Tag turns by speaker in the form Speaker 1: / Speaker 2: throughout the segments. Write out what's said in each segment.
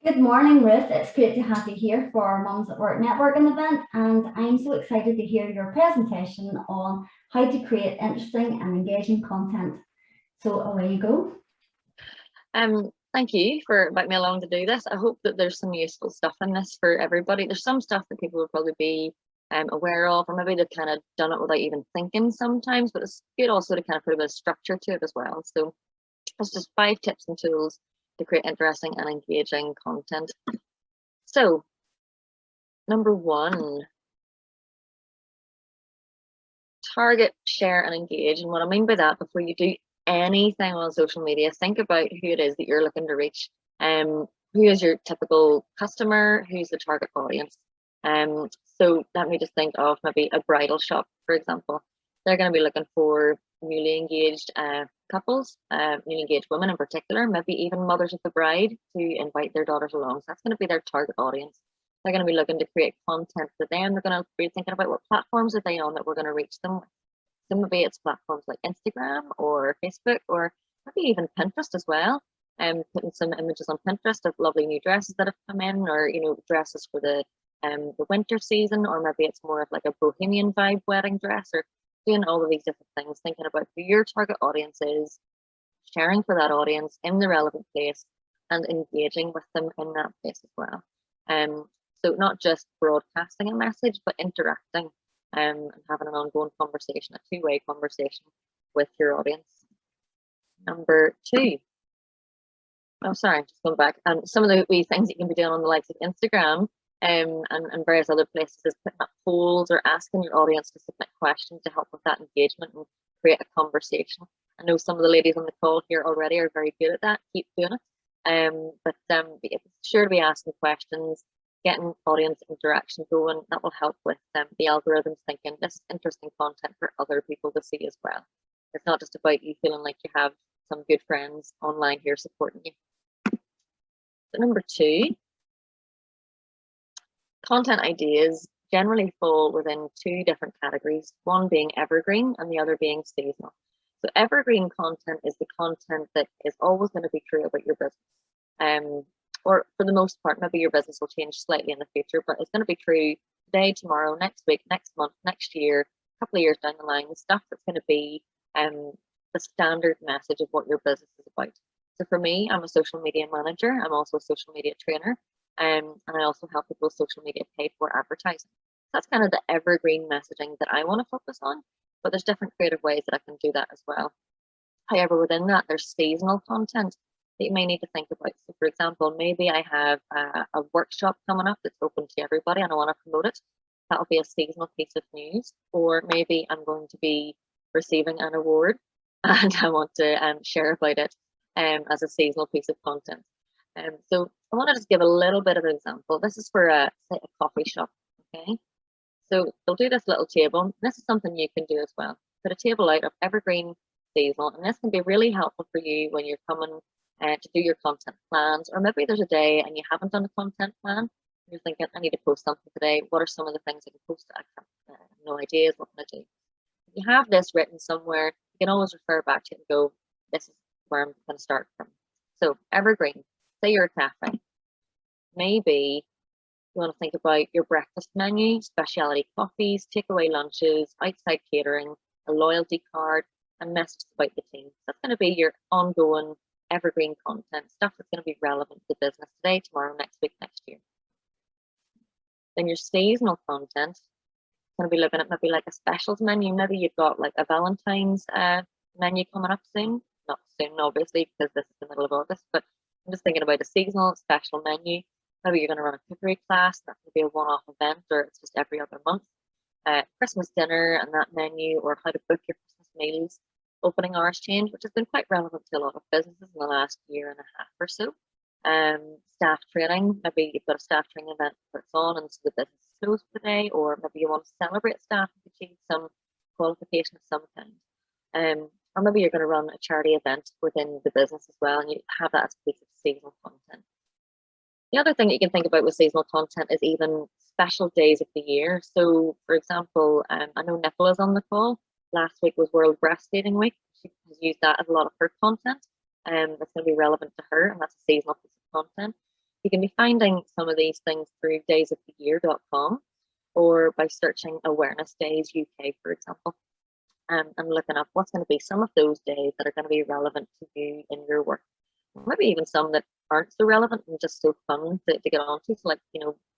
Speaker 1: Good morning, Ruth. It's great to have you here for our Mums at Work networking event, and I'm so excited to hear your presentation on how to create interesting and engaging content. So away you go.
Speaker 2: Thank you for inviting me along to do this. I hope that there's some useful stuff in this for everybody. There's some stuff that people will probably be aware of, or maybe they've kind of done it without even thinking sometimes, but it's good also to kind of put a bit of structure to it as well. So it's just 5 tips and tools to create interesting and engaging content. So number 1, target, share, and engage. And what I mean by that, before you do anything on social media, think about who it is that you're looking to reach. Who is your typical customer? Who's the target audience? So let me just think of maybe a bridal shop, for example. They're going to be looking for newly engaged couples, newly engaged women in particular, maybe even mothers of the bride to invite their daughters along. So that's going to be their target audience. They're going to be looking to create content for them. They're going to be thinking about what platforms are they on that we're going to reach them with. So maybe it's platforms like Instagram or Facebook, or maybe even Pinterest as well. Putting some images on Pinterest of lovely new dresses that have come in, or dresses for the winter season, or maybe it's more of like a bohemian vibe wedding dress, or doing all of these different things, thinking about who your target audience is, sharing for that audience in the relevant place, and engaging with them in that place as well. So not just broadcasting a message, but interacting and having an ongoing conversation, a two-way conversation with your audience. Number 2. Oh, sorry, just going back. Some of the wee things that you can be doing on the likes of Instagram and various other places is putting up polls or asking your audience to submit questions to help with that engagement and create a conversation. I know some of the ladies on the call here already are very good at that. Keep doing it. But be sure to be asking questions, getting audience interaction going. That will help with the algorithms thinking this is interesting content for other people to see as well. It's not just about you feeling like you have some good friends online here supporting you. So number 2, content ideas generally fall within 2 different categories, one being evergreen and the other being seasonal. So evergreen content is the content that is always going to be true about your business. Or for the most part, maybe your business will change slightly in the future, but it's going to be true today, tomorrow, next week, next month, next year, a couple of years down the line, the stuff that's going to be the standard message of what your business is about. So for me, I'm a social media manager. I'm also a social media trainer. And I also help people with social media paid for advertising. So that's kind of the evergreen messaging that I want to focus on, but there's different creative ways that I can do that as well. However, within that, there's seasonal content that you may need to think about. So for example, maybe I have a workshop coming up that's open to everybody and I want to promote it. That'll be a seasonal piece of news. Or maybe I'm going to be receiving an award and I want to share about it as a seasonal piece of content. So I want to just give a little bit of an example. This is for say a coffee shop, okay? So they'll do this little table. This is something you can do as well. Put a table out of evergreen, seasonal, and this can be really helpful for you when you're coming to do your content plans, or maybe there's a day and you haven't done a content plan. You're thinking, I need to post something today. What are some of the things I can post? I have no ideas. What can I do? If you have this written somewhere, you can always refer back to it and go, this is where I'm going to start from. So evergreen, say you're a cafe. Maybe you want to think about your breakfast menu, specialty coffees, takeaway lunches, outside catering, a loyalty card, and messages about the team. That's going to be your ongoing evergreen content, stuff that's going to be relevant to the business today, tomorrow, next week, next year. Then your seasonal content is going to be looking at maybe like a specials menu. Maybe you've got like a Valentine's menu coming up soon. Not soon, obviously, because this is the middle of August, but I'm just thinking about a seasonal special menu. Maybe you're going to run a cookery class. That could be a one-off event, or it's just every other month. Christmas dinner and that menu, or how to book your Christmas meals. Opening hours change, which has been quite relevant to a lot of businesses in the last year and a half or so. Staff training, maybe you've got a staff training event that's on and so the business is closed today, or maybe you want to celebrate staff and achieve some qualification of some kind. Or maybe you're going to run a charity event within the business as well, and you have that as a piece of seasonal content. The other thing that you can think about with seasonal content is even special days of the year. So, for example, I know Nicola's on the call. Last week was World Breastfeeding Week. She has used that as a lot of her content, that's going to be relevant to her, and that's a seasonal piece of content. You can be finding some of these things through daysoftheyear.com or by searching Awareness Days UK, for example, and looking up what's going to be some of those days that are going to be relevant to you in your work. Maybe even some that aren't so relevant and just so fun to get onto. So like,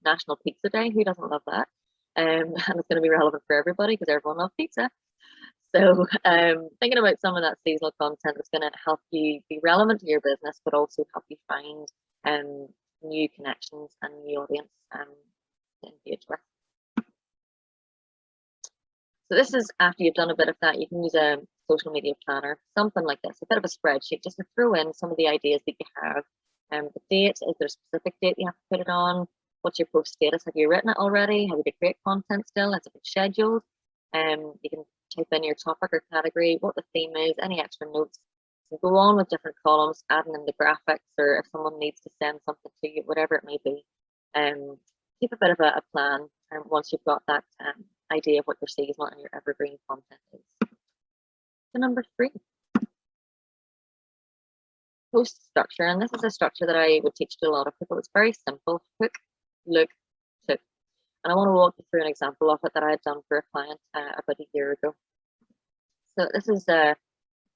Speaker 2: National Pizza Day, who doesn't love that? And it's going to be relevant for everybody because everyone loves pizza. So thinking about some of that seasonal content that's going to help you be relevant to your business, but also help you find new connections and new audience to engage with. So this is after you've done a bit of that, you can use a social media planner, something like this, a bit of a spreadsheet, just to throw in some of the ideas that you have. The date, is there a specific date you have to put it on? What's your post status? Have you written it already? Have you got great content still? Has it been scheduled? You can type in your topic or category, what the theme is, any extra notes. So go on with different columns, adding in the graphics, or if someone needs to send something to you, whatever it may be. Keep a bit of a plan once you've got that idea of what your seasonal and your evergreen content is. So number 3, post structure. And this is a structure that I would teach to a lot of people. It's very simple: hook, look, took. And I want to walk you through an example of it that I had done for a client about a year ago. So this is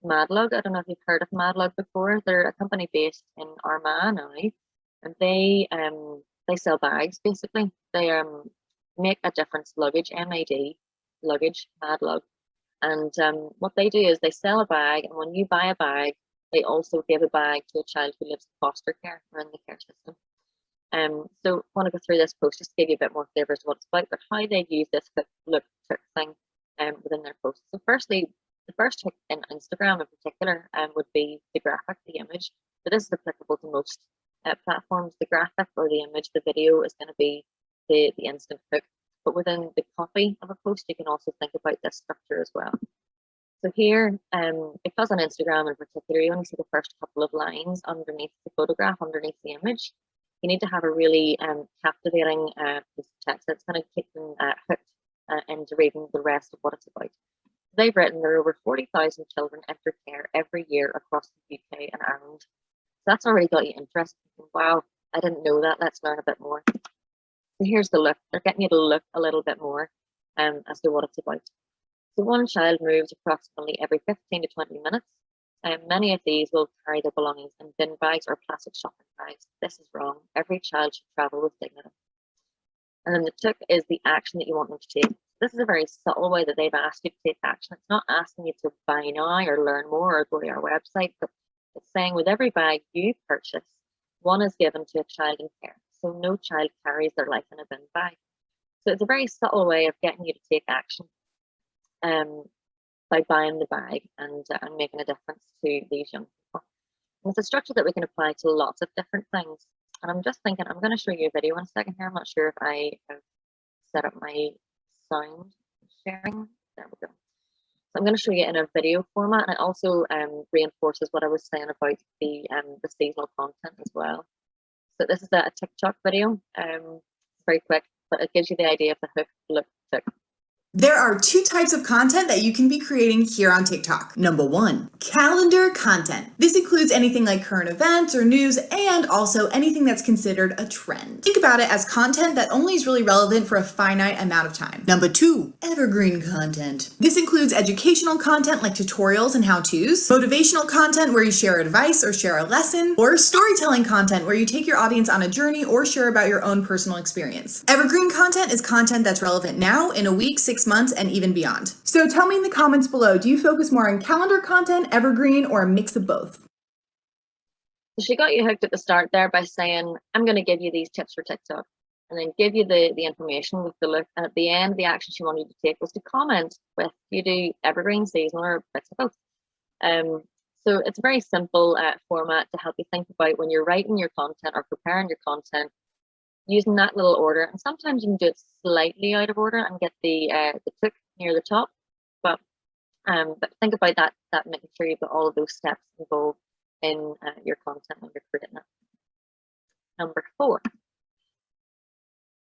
Speaker 2: Madlug. I don't know if you've heard of Madlug before. They're a company based in Armagh now, and they sell bags basically. They make a difference luggage, MAD luggage, Madlug. And what they do is they sell a bag, and when you buy a bag, they also give a bag to a child who lives in foster care or in the care system. So I want to go through this post just to give you a bit more flavour as to what it's about, but how they use this look took thing within their posts. So firstly, the first hook in Instagram in particular would be the graphic, the image. So this is applicable to most platforms. The graphic or the image, the video is going to be the instant hook. But within the copy of a post, you can also think about this structure as well. So here, because on Instagram in particular, you only see the first couple of lines underneath the photograph, underneath the image. You need to have a really captivating piece of text that's going to keep them hooked into reading the rest of what it's about. They've written there are over 40,000 children enter care every year across the UK and Ireland. So that's already got you interested. Wow, I didn't know that. Let's learn a bit more. So here's the look. They're getting you to look a little bit more as to what it's about. So one child moves approximately every 15 to 20 minutes. Many of these will carry their belongings in bin bags or plastic shopping bags. This is wrong. Every child should travel with dignity. And then the took is the action that you want them to take. This is a very subtle way that they've asked you to take action. It's not asking you to buy now or learn more or go to our website, but it's saying with every bag you purchase, one is given to a child in care. So no child carries their life in a bin bag. So it's a very subtle way of getting you to take action by buying the bag and making a difference to these young people. And it's a structure that we can apply to lots of different things. And I'm just thinking, I'm going to show you a video in a second here. I'm not sure if I have set up my sound sharing. There we go. So I'm going to show you in a video format, and it also reinforces what I was saying about the seasonal content as well. So this is a TikTok video. It's very quick, but it gives you the idea of the hook, look, took.
Speaker 3: There are 2 types of content that you can be creating here on TikTok. Number 1, calendar content. This includes anything like current events or news, and also anything that's considered a trend. Think about it as content that only is really relevant for a finite amount of time. Number 2, evergreen content. This includes educational content like tutorials and how-tos, motivational content where you share advice or share a lesson, or storytelling content where you take your audience on a journey or share about your own personal experience. Evergreen content is content that's relevant now, in a week, 6 months, and even beyond. So tell me in the comments below, do you focus more on calendar content, evergreen, or a mix of both?
Speaker 2: She got you hooked at the start there by saying, I'm going to give you these tips for TikTok, and then give you the information with the look. And at the end, the action she wanted you to take was to comment with, you do evergreen, seasonal, or mix of both. So it's a very simple format to help you think about when you're writing your content or preparing your content, using that little order. And sometimes you can do it slightly out of order and get the took near the top, but think about that making sure you've got all of those steps involved in your content when you're creating it. Number 4.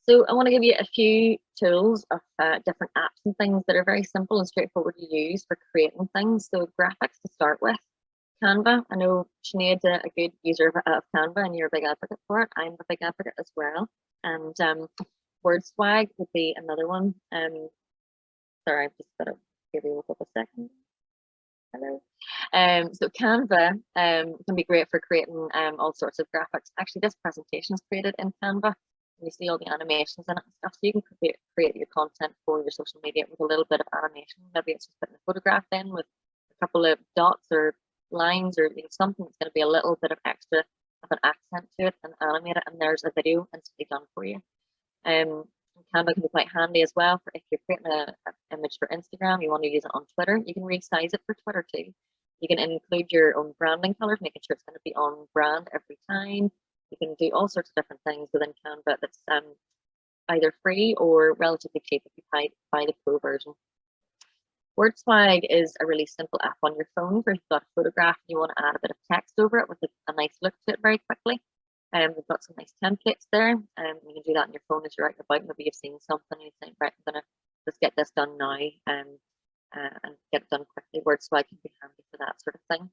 Speaker 2: So I want to give you a few tools of different apps and things that are very simple and straightforward to use for creating things. So graphics to start with. Canva. I know Sinead's a good user of Canva and you're a big advocate for it. I'm a big advocate as well. And Word Swag would be another one. Sorry, I've just got to give you a second. Hello. So Canva can be great for creating all sorts of graphics. Actually, this presentation is created in Canva. And you see all the animations in it and stuff. So you can create your content for your social media with a little bit of animation. Maybe it's just putting a photograph in with a couple of dots or lines or something that's going to be a little bit of extra of an accent to it and animate it. And there's a video instantly done for you. Canva can be quite handy as well for if you're creating an image for Instagram, you want to use it on Twitter, you can resize it for Twitter too. You can include your own branding colors, making sure it's going to be on brand every time. You can do all sorts of different things within Canva that's either free or relatively cheap if you buy the pro version. Word Swag is a really simple app on your phone where you've got a photograph and you want to add a bit of text over it with a nice look to it very quickly. We've got some nice templates there. You can do that on your phone as you're out and about. Maybe you've seen something and you think, right, I'm gonna just get this done now and get it done quickly. Word Swag can be handy for that sort of thing.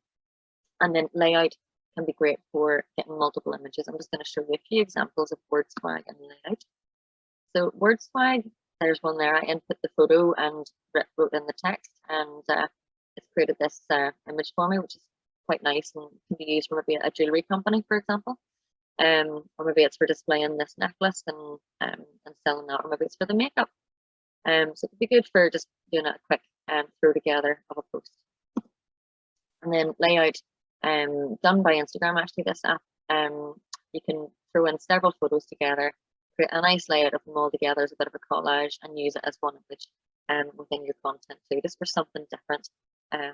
Speaker 2: And then layout can be great for getting multiple images. I'm just going to show you a few examples of Word Swag and layout. So Word Swag, there's one there. I input the photo and wrote in the text, and it's created this image for me, which is quite nice and can be used for maybe a jewelry company, for example. Or maybe it's for displaying this necklace and selling that, or maybe it's for the makeup. So it could be good for just doing a quick throw together of a post. And then layout, done by Instagram, actually, this app. You can throw in several photos together, create a nice layout of them all together as a bit of a collage, and use it as one image within your content too, just for something different to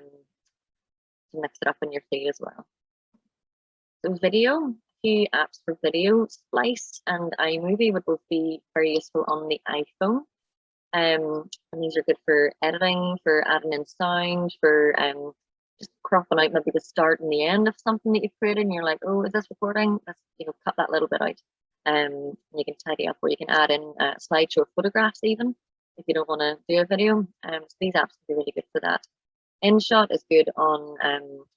Speaker 2: mix it up in your feed as well. So video, few apps for video. Splice and iMovie would both be very useful on the iPhone. And these are good for editing, for adding in sound, for just cropping out maybe the start and the end of something that you've created and you're like, oh, is this recording? Let's cut that little bit out. You can tidy up, or you can add in slideshow photographs even if you don't want to do a video. So these apps can be really good for that. InShot is good on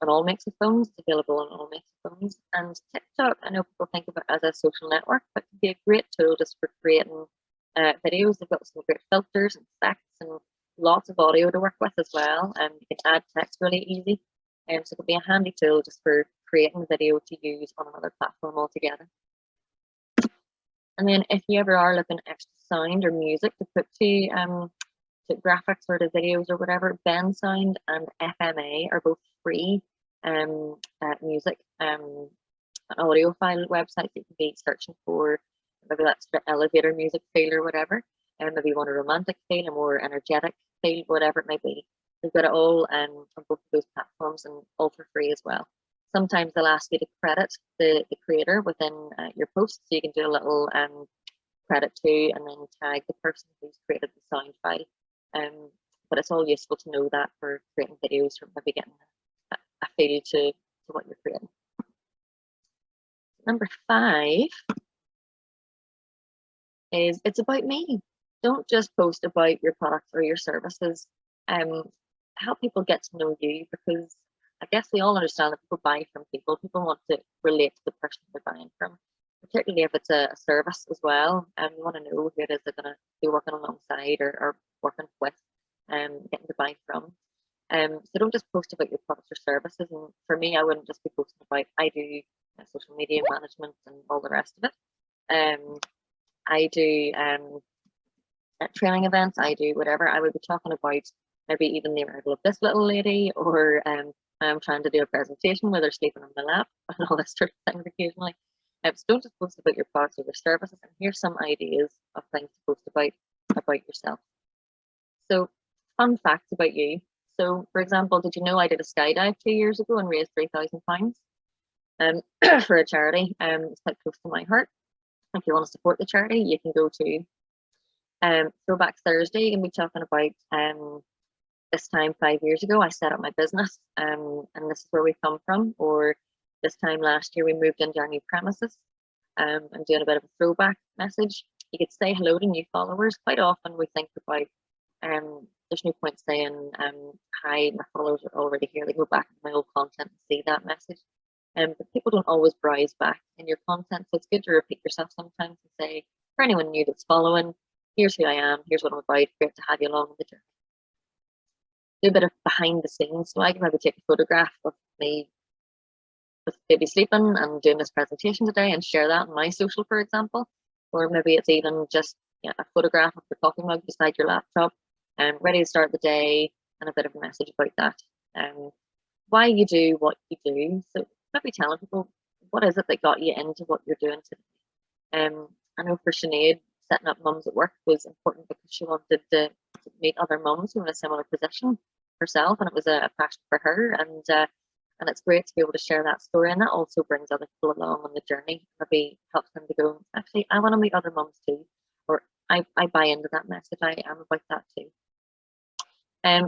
Speaker 2: all makes of phones. It's available on all makes of phones. And TikTok, I know people think of it as a social network, but it can be a great tool just for creating videos. They've got some great filters and effects and lots of audio to work with as well. You can add text really easy. So it could be a handy tool just for creating video to use on another platform altogether. And then if you ever are looking at extra sound or music to put to graphics or to videos or whatever, Ben Sound and FMA are both free music and audio file websites that you can be searching for. Maybe that's the elevator music feel or whatever, and maybe you want a romantic feel, a more energetic feel, whatever it may be. They've got it all on both of those platforms and all for free as well. Sometimes they'll ask you to credit the creator within your post, so you can do a little credit to and then tag the person who's created the sound file. But it's all useful to know that for creating videos, or maybe getting a feel to what you're creating. Number 5 is it's about me. Don't just post about your products or your services. Help people get to know you, because I guess we all understand that people buy from people. People want to relate to the person they're buying from, particularly if it's a service as well. You want to know who it is they're going to be working alongside or working with, getting to buy from. So don't just post about your products or services. And for me, I wouldn't just be posting about, I do social media management and all the rest of it. I do training events, I do whatever. I would be talking about maybe even the arrival of this little lady, or I'm trying to do a presentation where they're sleeping on my lap and all this sort of things occasionally. So don't just post about your products or your services. And here's some ideas of things to post about yourself. So fun facts about you. So for example, did you know I did a skydive 2 years ago and raised £3,000 for a charity? It's quite close to my heart. If you want to support the charity, you can go to Throwback Thursday. You can be talking about this time 5 years ago, I set up my business, and this is where we come from. Or this time last year, we moved into our new premises. I'm doing a bit of a throwback message. You could say hello to new followers. Quite often we think about, there's no point saying, hi, my followers are already here. They go back to my old content and see that message. But people don't always browse back in your content, so it's good to repeat yourself sometimes and say, for anyone new that's following, here's who I am, here's what I'm about, great to have you along the journey. Do a bit of behind the scenes, so I can maybe take a photograph of me with baby sleeping and doing this presentation today and share that on my social, for example. Or maybe it's even just a photograph of the coffee mug beside your laptop and ready to start the day, and a bit of a message about that. Why you do what you do. So maybe telling people, what is it that got you into what you're doing today? I know for Sinead, setting up Mums at Work was important because she wanted to meet other mums who were in a similar position herself, and it was a passion for her. And it's great to be able to share that story, and that also brings other people along on the journey. Maybe helps them to go, actually, I want to meet other mums too, or I buy into that message. I am about that too.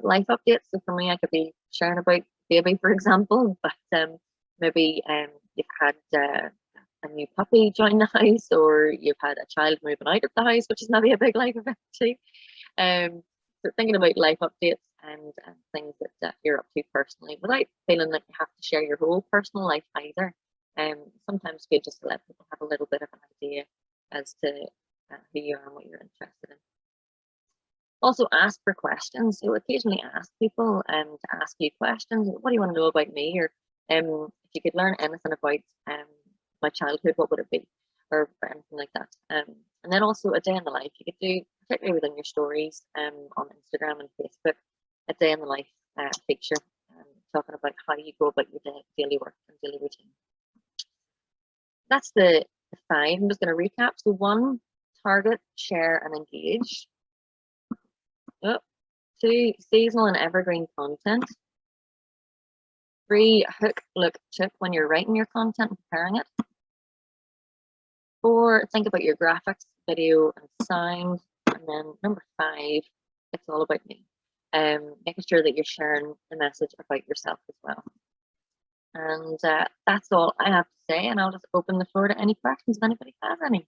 Speaker 2: Life updates. So for me, I could be sharing about baby, for example, but maybe you've had a new puppy join the house, or you've had a child moving out of the house, which is maybe a big life event too. So thinking about life updates and things that you're up to personally, without feeling like you have to share your whole personal life either. Sometimes good just to let people have a little bit of an idea as to who you are and what you're interested in. Also ask for questions. So occasionally ask people to ask you questions. What do you want to know about me? Or if you could learn anything about my childhood, what would it be? Or anything like that. And then also a day in the life. You could do, particularly within your stories on Instagram and Facebook, a day in the life feature, talking about how you go about your daily work and daily routine. That's the 5. I'm just going to recap. So 1, target, share, and engage. 2, seasonal and evergreen content. 3, hook, look, took when you're writing your content and preparing it. 4, think about your graphics, video, and sound. And then number 5, it's all about me. Making sure that you're sharing the message about yourself as well. And that's all I have to say, and I'll just open the floor to any questions if anybody has any.